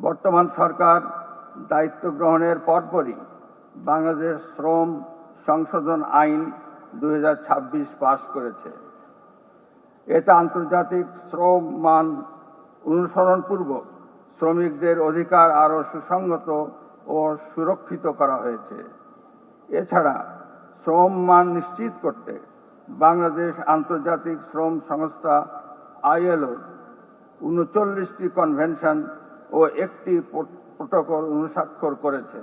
বর্তমান সরকার দায়িত্ব গ্রহণের পরপরই বাংলাদেশ শ্রম সংশোধন আইন 2026 পাস করেছে। এটা আন্তর্জাতিক শ্রম মান অনুসরণপূর্বক শ্রমিকদের অধিকার আরও সুসংগত ও সুরক্ষিত করা হয়েছে। এছাড়া শ্রম মান নিশ্চিত করতে বাংলাদেশ আন্তর্জাতিক শ্রম সংস্থা ILO 39টি কনভেনশন ও একটি প্রোটোকল অনুস্বাক্ষর করেছে।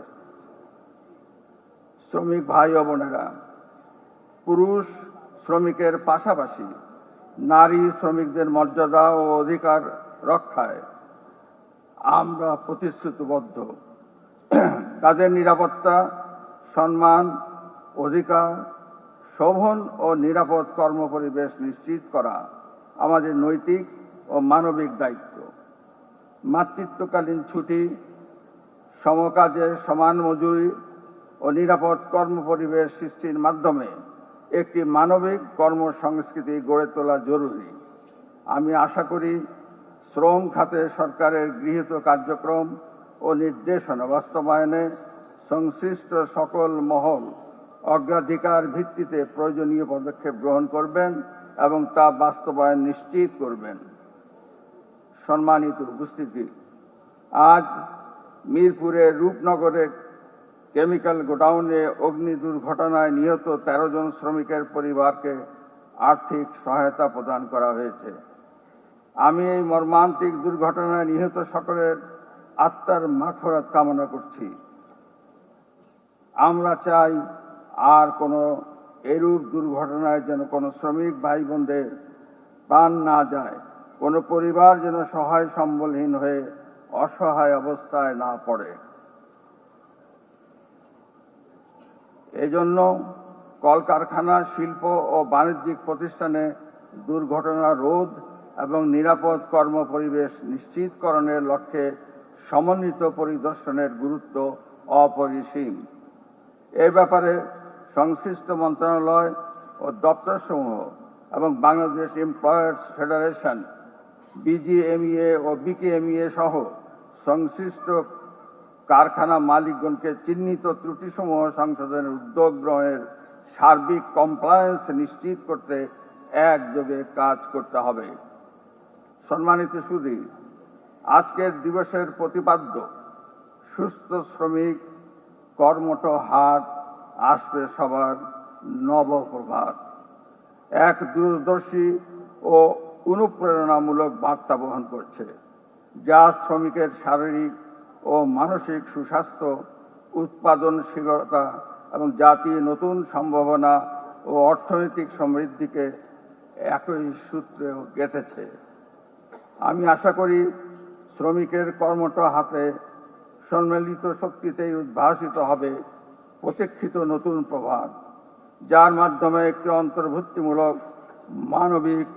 শ্রমিক ভাই ও বোনেরা, পুরুষ শ্রমিকের পাশাপাশি নারী শ্রমিকদের মর্যাদা ও অধিকার রক্ষায় আমরা প্রতিশ্রুতিবদ্ধ। তাদের নিরাপত্তা, সম্মান, অধিকার, শোভন ও নিরাপদ কর্মপরিবেশ নিশ্চিত করা আমাদের নৈতিক ও মানবিক দায়িত্ব। মাতৃত্বকালীন ছুটি, সমকাজের সমান মজুরি ও নিরাপদ কর্মপরিবেশ সৃষ্টির মাধ্যমে একটি মানবিক কর্মসংস্কৃতি গড়ে তোলা জরুরি। আমি আশা করি শ্রম খাতে সরকারের গৃহীত কার্যক্রম ও নির্দেশনা বাস্তবায়নে সংশ্লিষ্ট সকল মহল অগ্রাধিকার ভিত্তিতে প্রয়োজনীয় পদক্ষেপ গ্রহণ করবেন এবং তা বাস্তবায়ন নিশ্চিত করবেন। সম্মানিত উপস্থিতি, আজ মিরপুরের রূপনগরে কেমিক্যাল গোডাউনে অগ্নি দুর্ঘটনায় নিহত 13 জন শ্রমিকের পরিবারকে আর্থিক সহায়তা প্রদান করা হয়েছে। আমি এই মর্মান্তিক দুর্ঘটনায় নিহত সকলের আত্মার মাগফিরাত কামনা করছি। আমরা চাই আর কোনো এরূপ দুর্ঘটনায় যেন কোনো শ্রমিক ভাই বোনদের প্রাণ না যায়, কোনো পরিবার যেন সহায় সম্বলহীন হয়ে অসহায় অবস্থায় না পড়ে। এজন্য কলকারখানা, শিল্প ও বাণিজ্যিক প্রতিষ্ঠানে দুর্ঘটনা রোধ এবং নিরাপদ কর্মপরিবেশ নিশ্চিতকরণের লক্ষ্যে সমন্বিত পরিদর্শনের গুরুত্ব অপরিসীম। এ ব্যাপারে সংশ্লিষ্ট মন্ত্রণালয় ও দপ্তরসমূহ এবং বাংলাদেশ এমপ্লয়ার্স ফেডারেশন, BGMEA ও BKMEA সহ সংশ্লিষ্ট কারখানা মালিকগণকে চিহ্নিত ত্রুটিসমূহ সংশোধনের উদ্যোগ গ্রহণের সার্বিক কমপ্লায়েন্স নিশ্চিত করতে একযোগে কাজ করতে হবে। সম্মানিত সুধী, আজকের দিবসের প্রতিপাদ্য সুস্থ শ্রমিক, কর্মঠ হাত, আসবে সবার নবপ্রভাত এক দূরদর্শী ও অনুপ্রেরণামূলক বার্তা বহন করছে, যা শ্রমিকের শারীরিক ও মানসিক সুস্বাস্থ্য, উৎপাদনশীলতা এবং জাতীয় নতুন সম্ভাবনা ও অর্থনৈতিক সমৃদ্ধিকে একই সূত্রে গেঁথেছে। আমি আশা করি শ্রমিকের কর্মঠ হাতে সম্মিলিত শক্তিতেই উদ্ভাসিত হবে প্রতীক্ষিত নতুন প্রভাত, যার মাধ্যমে একটি অন্তর্ভুক্তিমূলক, মানবিক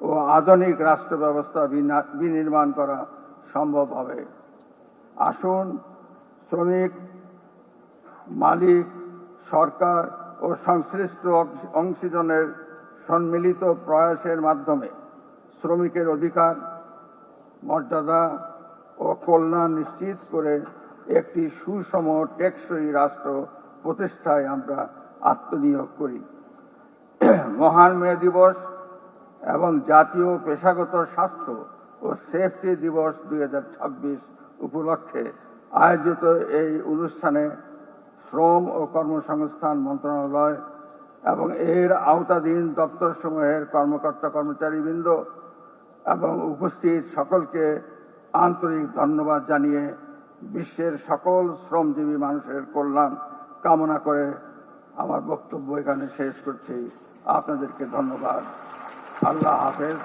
ও আধুনিক রাষ্ট্র ব্যবস্থা বিনির্মাণ করা সম্ভব হবে। আসুন শ্রমিক, মালিক, সরকার ও সংশ্লিষ্ট অংশীজনের সম্মিলিত প্রয়াসের মাধ্যমে শ্রমিকের অধিকার, মর্যাদা ও কল্যাণ নিশ্চিত করে একটি সুষম, টেকসই রাষ্ট্র প্রতিষ্ঠায় আমরা আত্মনিয়োগ করি। মহান মে দিবস এবং জাতীয় পেশাগত স্বাস্থ্য ও সেফটি দিবস 2026 উপলক্ষে আয়োজিত এই অনুষ্ঠানে শ্রম ও কর্মসংস্থান মন্ত্রণালয় এবং এর আওতাধীন দপ্তরসমূহের কর্মকর্তা কর্মচারীবৃন্দ এবং উপস্থিত সকলকে আন্তরিক ধন্যবাদ জানিয়ে বিশ্বের সকল শ্রমজীবী মানুষের কল্যাণ কামনা করে আমার বক্তব্য এখানে শেষ করছি। আপনাদেরকে ধন্যবাদ। আল্লাহ হাফেজ।